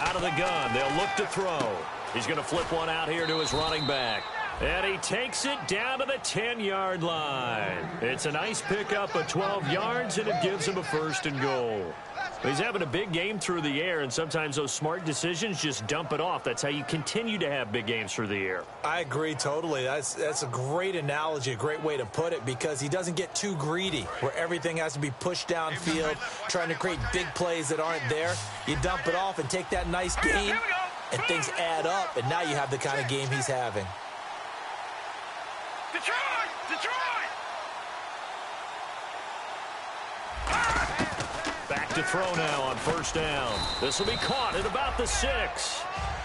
Out of the gun, they'll look to throw. He's going to flip one out here to his running back. And he takes it down to the 10-yard line. It's a nice pickup of 12 yards, and it gives him a 1st and goal. He's having a big game through the air, and sometimes those smart decisions just dump it off. That's how you continue to have big games through the air. I agree totally. That's a great analogy, a great way to put it, because he doesn't get too greedy where everything has to be pushed downfield, trying to create big plays that aren't there. You dump it off and take that nice gain, and things add up, and now you have the kind of game he's having. Back to throw now on 1st down. This will be caught at about the 6.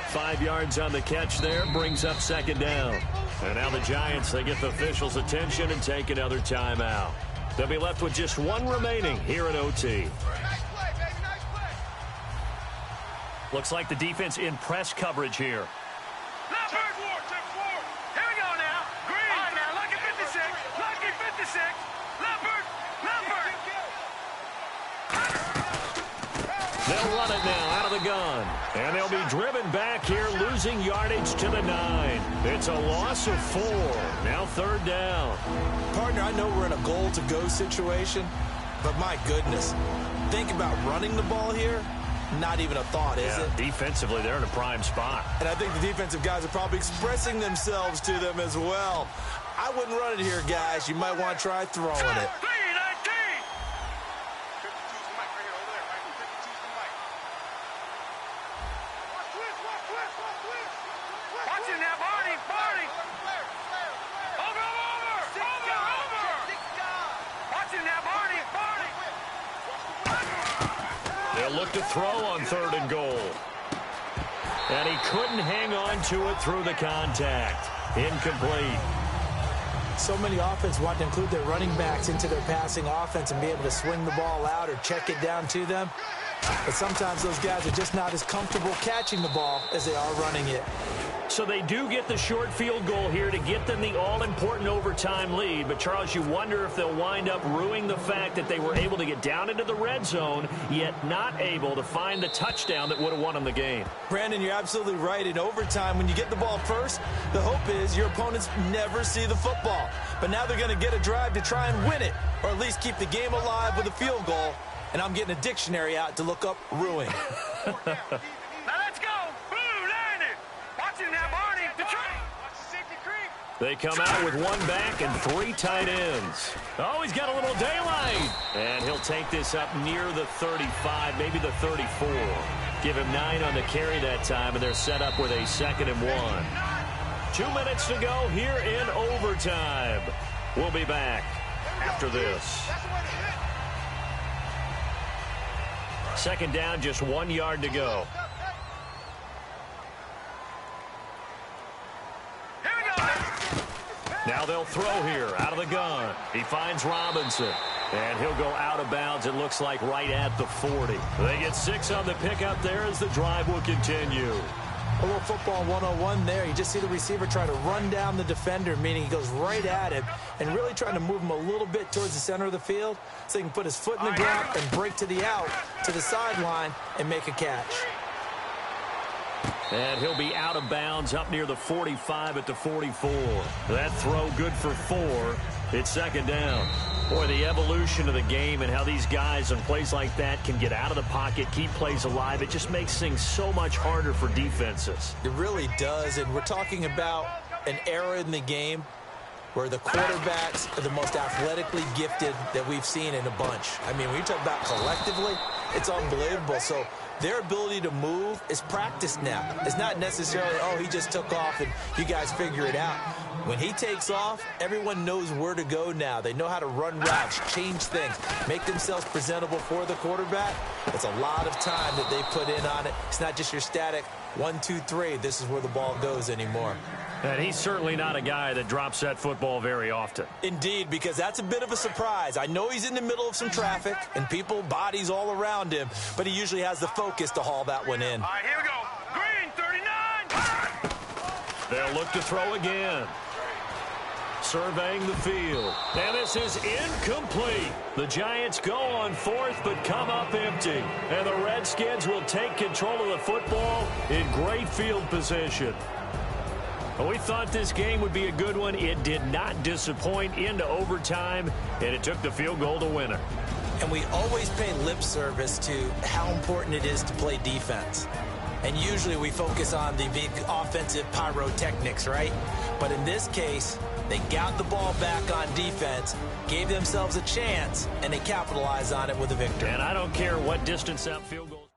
5 yards on the catch there, brings up 2nd down. And now the Giants, they get the officials' attention and take another timeout. They'll be left with just 1 remaining here at OT. Looks like the defense in press coverage here. They'll run it now out of the gun. And they'll be driven back here, losing yardage to the 9. It's a loss of 4. Now 3rd down. Partner, I know we're in a goal-to-go situation, but my goodness, think about running the ball here. Not even a thought, is it? Defensively, they're in a prime spot. And I think the defensive guys are probably expressing themselves to them as well. I wouldn't run it here, guys. You might want to try throwing it. Look to throw on 3rd and goal. And he couldn't hang on to it through the contact. Incomplete. So many offenses want to include their running backs into their passing offense and be able to swing the ball out or check it down to them. But sometimes those guys are just not as comfortable catching the ball as they are running it. So they do get the short field goal here to get them the all-important overtime lead. But, Charles, you wonder if they'll wind up ruining the fact that they were able to get down into the red zone, yet not able to find the touchdown that would have won them the game. Brandon, you're absolutely right. In overtime, when you get the ball first, the hope is your opponents never see the football. But now they're going to get a drive to try and win it, or at least keep the game alive with a field goal. And I'm getting a dictionary out to look up ruin. Now let's go. Blue 90. Watching that, Barney. Detroit. Watch the safety creep. They come out with one back and 3 tight ends. Oh, he's got a little daylight. And he'll take this up near the 35, maybe the 34. Give him 9 on the carry that time, and they're set up with a 2nd and 1. 2 minutes to go here in overtime. We'll be back after this. 2nd down, just 1 yard to go. Now they'll throw here out of the gun. He finds Robinson. And he'll go out of bounds, it looks like, right at the 40. They get 6 on the pickup there as the drive will continue. A little football 101 there. You just see the receiver try to run down the defender, meaning he goes right at him and really trying to move him a little bit towards the center of the field so he can put his foot in the gap and break to the out, to the sideline, and make a catch. And he'll be out of bounds up near the 45 at the 44. That throw good for 4. It's 2nd down. Boy, the evolution of the game and how these guys on plays like that can get out of the pocket, keep plays alive, it just makes things so much harder for defenses. It really does, and we're talking about an era in the game where the quarterbacks are the most athletically gifted that we've seen in a bunch. I mean, when you talk about collectively, it's unbelievable. So their ability to move is practiced now. It's not necessarily, oh, he just took off and you guys figure it out. When he takes off, everyone knows where to go now. They know how to run routes, change things, make themselves presentable for the quarterback. It's a lot of time that they put in on it. It's not just your static 1, 2, 3. This is where the ball goes anymore. And he's certainly not a guy that drops that football very often. Indeed, because that's a bit of a surprise. I know he's in the middle of some traffic and people, bodies all around him, but he usually has the focus to haul that one in. All right, here we go. Green, 39. They'll look to throw again. Surveying the field. And this is incomplete. The Giants go on 4th, but come up empty. And the Redskins will take control of the football in great field position. Well, we thought this game would be a good one. It did not disappoint into overtime, and it took the field goal to win it. And we always pay lip service to how important it is to play defense. And usually we focus on the big offensive pyrotechnics, right? But in this case, they got the ball back on defense, gave themselves a chance, and they capitalized on it with a victory. And I don't care what distance that field goal